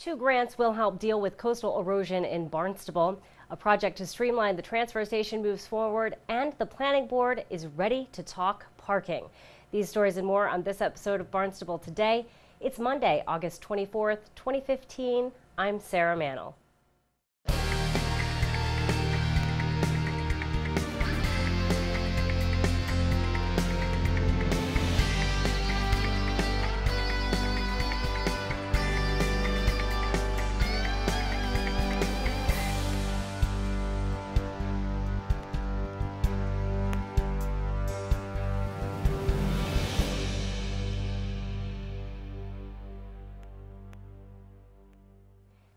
Two grants will help deal with coastal erosion in Barnstable. A project to streamline the transfer station moves forward, and the planning board is ready to talk parking. These stories and more on this episode of Barnstable Today. It's Monday, August 24th, 2015. I'm Sarah Mannel.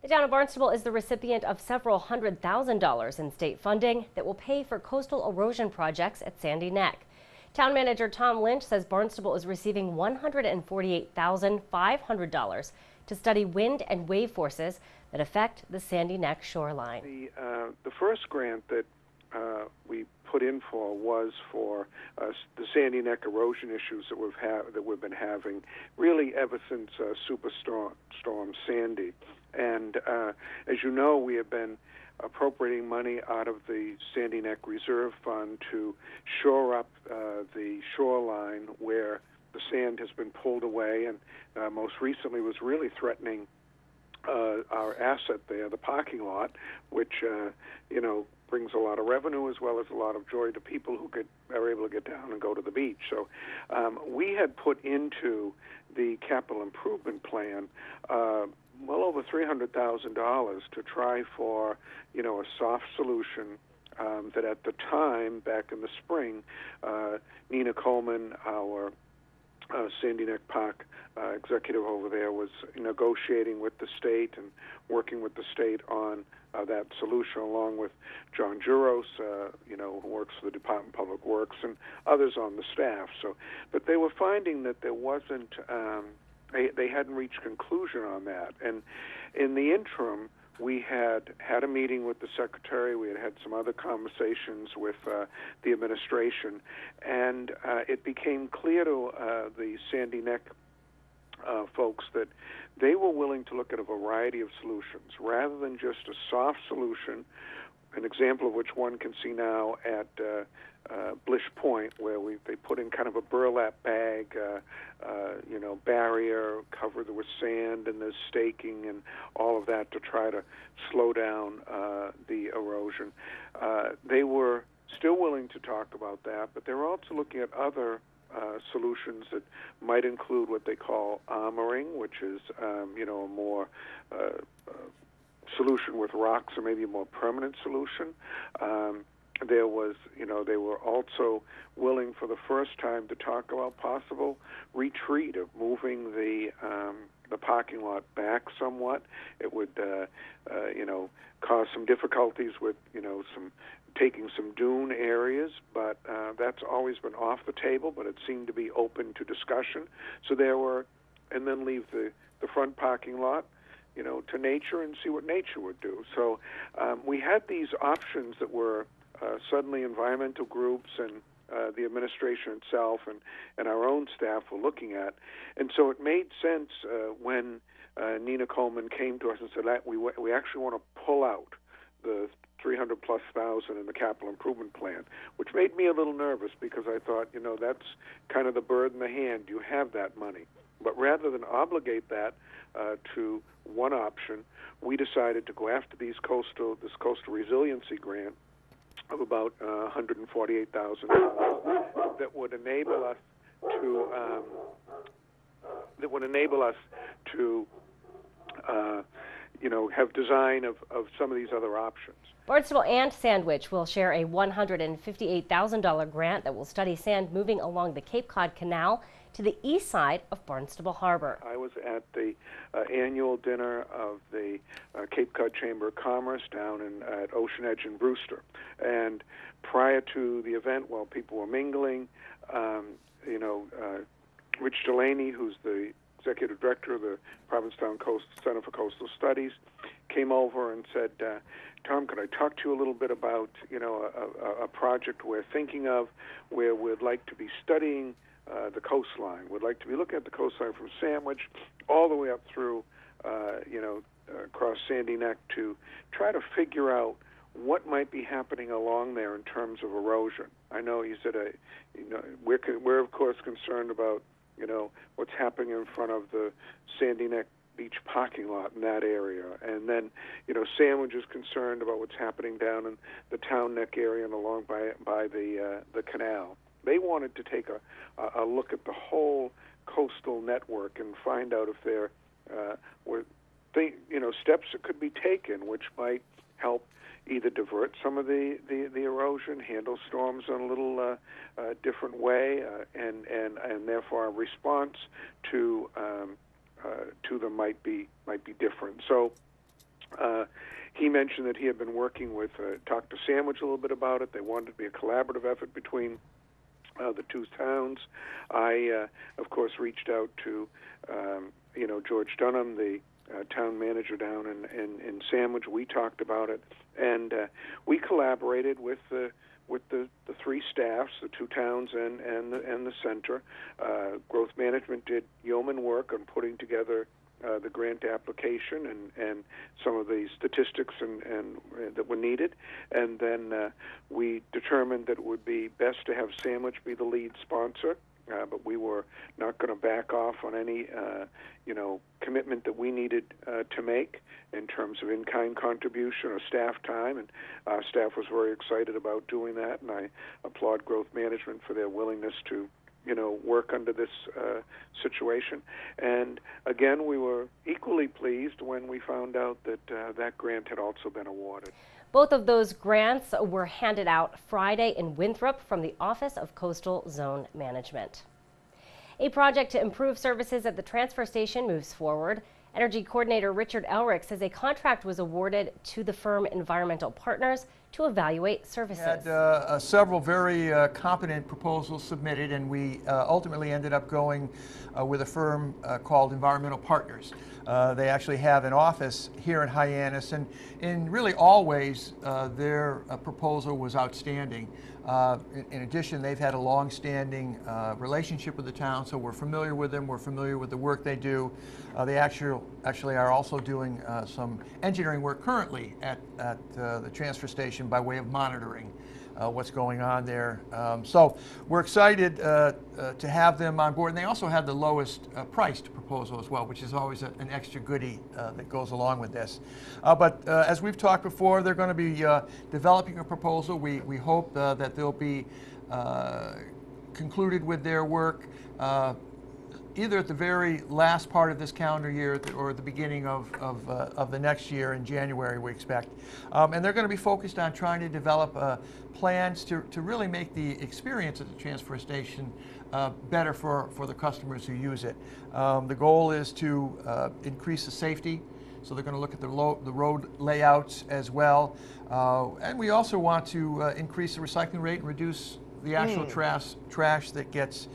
The town of Barnstable is the recipient of several $100,000 in state funding that will pay for coastal erosion projects at Sandy Neck. Town manager Tom Lynch says Barnstable is receiving $148,500 to study wind and wave forces that affect the Sandy Neck shoreline. The first grant that we put in for was for the Sandy Neck erosion issues that we've been having really ever since Superstorm Sandy. And as you know, we have been appropriating money out of the Sandy Neck Reserve Fund to shore up the shoreline where the sand has been pulled away, and most recently was really threatening our asset there, the parking lot, which brings a lot of revenue as well as a lot of joy to people who are able to get down and go to the beach. So we had put into the capital improvement plan well over $300,000 to try for, a soft solution that at the time, back in the spring, Nina Coleman, our Sandy Neck Park executive over there, was negotiating with the state and working with the state on that solution, along with John Juros, who works for the Department of Public Works, and others on the staff. But they were finding that there wasn't, they hadn't reached conclusion on that. And in the interim, we had a meeting with the secretary. We had some other conversations with the administration, and it became clear to the Sandy Neck folks that they were willing to look at a variety of solutions rather than just a soft solution, an example of which one can see now at Blish Point, where they put in kind of a burlap bag, barrier covered with sand, and there's staking and all of that to try to slow down the erosion. They were still willing to talk about that, but they were also looking at other solutions that might include what they call armoring, which is a more solution with rocks, or maybe a more permanent solution. There was, they were also willing for the first time to talk about possible retreat, of moving the parking lot back somewhat. It would, cause some difficulties with, taking some dune areas, but that's always been off the table, but it seemed to be open to discussion. So and then leave the front parking lot, to nature and see what nature would do. So we had these options that were suddenly environmental groups and the administration itself and our own staff were looking at. And so it made sense when Nina Coleman came to us and said that we actually want to pull out the $300,000+ in the capital improvement plan, which made me a little nervous, because I thought, that's kind of the bird in the hand. You have that money. But rather than obligate that to one option, we decided to go after this coastal resiliency grant of about $148,000 that would enable us to have design of some of these other options. Barnstable and Sandwich will share a $158,000 grant that will study sand moving along the Cape Cod Canal to the east side of Barnstable Harbor. I was at the annual dinner of the Cape Cod Chamber of Commerce down at Ocean Edge in Brewster. And prior to the event, while people were mingling, Rich Delaney, who's the executive director of the Provincetown Center for Coastal Studies, came over and said, Tom, could I talk to you a little bit about, a project we're thinking of where we'd like to be studying the coastline. We'd like to be looking at the coastline from Sandwich all the way up through, across Sandy Neck to try to figure out what might be happening along there in terms of erosion. I know you said, we're of course concerned about, what's happening in front of the Sandy Neck Beach parking lot in that area, and then, Sandwich is concerned about what's happening down in the Town Neck area and along by the canal. They wanted to take a look at the whole coastal network and find out if there were steps that could be taken which might help either divert some of the erosion, handle storms in a little different way, and therefore a response to them might be different. So he mentioned that he had been working with talked to Sandwich a little bit about it. They wanted it to be a collaborative effort between the two towns. I, of course, reached out to George Dunham, the town manager down in Sandwich. We talked about it, and we collaborated with the three staffs, the two towns and the center. Growth management did yeoman work on putting together the grant application and some of the statistics and that were needed, and then we determined that it would be best to have Sandwich be the lead sponsor. But we were not going to back off on any, commitment that we needed to make in terms of in-kind contribution or staff time. And our staff was very excited about doing that, and I applaud Growth Management for their willingness to, work under this situation. And again, we were equally pleased when we found out that that grant had also been awarded. Both of those grants were handed out Friday in Winthrop from the Office of Coastal Zone Management. A project to improve services at the transfer station moves forward. Energy Coordinator Richard Elrick says a contract was awarded to the firm Environmental Partners to evaluate services. We had several very competent proposals submitted, and we ultimately ended up going with a firm called Environmental Partners. They actually have an office here in Hyannis, and in really all ways their proposal was outstanding. In addition, they've had a long-standing relationship with the town, so we're familiar with them, we're familiar with the work they do. They actually are also doing some engineering work currently at the transfer station by way of monitoring what's going on there. So we're excited to have them on board, and they also had the lowest priced proposal as well, which is always an extra goodie that goes along with this. But as we've talked before, they're going to be developing a proposal. We hope that they'll be concluded with their work either at the very last part of this calendar year or at the beginning of the next year in January, we expect. And they're going to be focused on trying to develop plans to really make the experience at the transfer station better for the customers who use it. The goal is to increase the safety, so they're going to look at the road layouts as well. And we also want to increase the recycling rate and reduce the actual trash that gets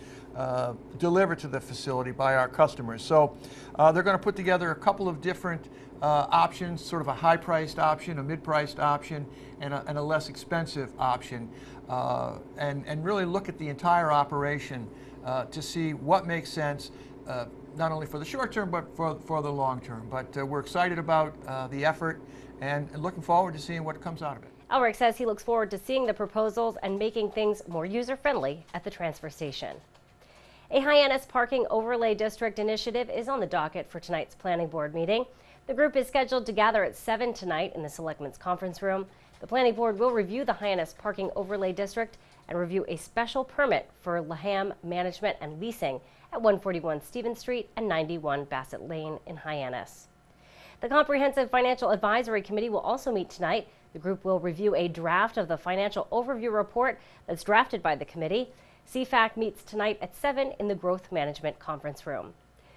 delivered to the facility by our customers. So they're going to put together a couple of different options, sort of a high-priced option, a mid-priced option, and a less expensive option, and really look at the entire operation to see what makes sense, not only for the short term, but for the long term. But we're excited about the effort and looking forward to seeing what comes out of it. Elrick says he looks forward to seeing the proposals and making things more user-friendly at the transfer station. A Hyannis Parking Overlay District initiative is on the docket for tonight's Planning Board meeting. The group is scheduled to gather at 7 tonight in the Selectmen's Conference Room. The Planning Board will review the Hyannis Parking Overlay District and review a special permit for Laham Management and Leasing at 141 Stevens Street and 91 Bassett Lane in Hyannis. The Comprehensive Financial Advisory Committee will also meet tonight. The group will review a draft of the financial overview report that's drafted by the committee. CFAC meets tonight at 7 in the Growth Management Conference Room.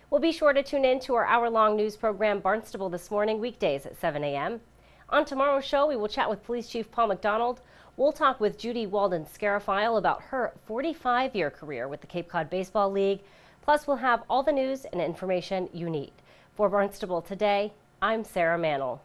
We'll be sure to tune in to our hour-long news program Barnstable This Morning, weekdays at 7 a.m. On tomorrow's show, we will chat with Police Chief Paul McDonald. We'll talk with Judy Walden-Scarafile about her 45-year career with the Cape Cod Baseball League. Plus, we'll have all the news and information you need. For Barnstable Today, I'm Sarah Mantle.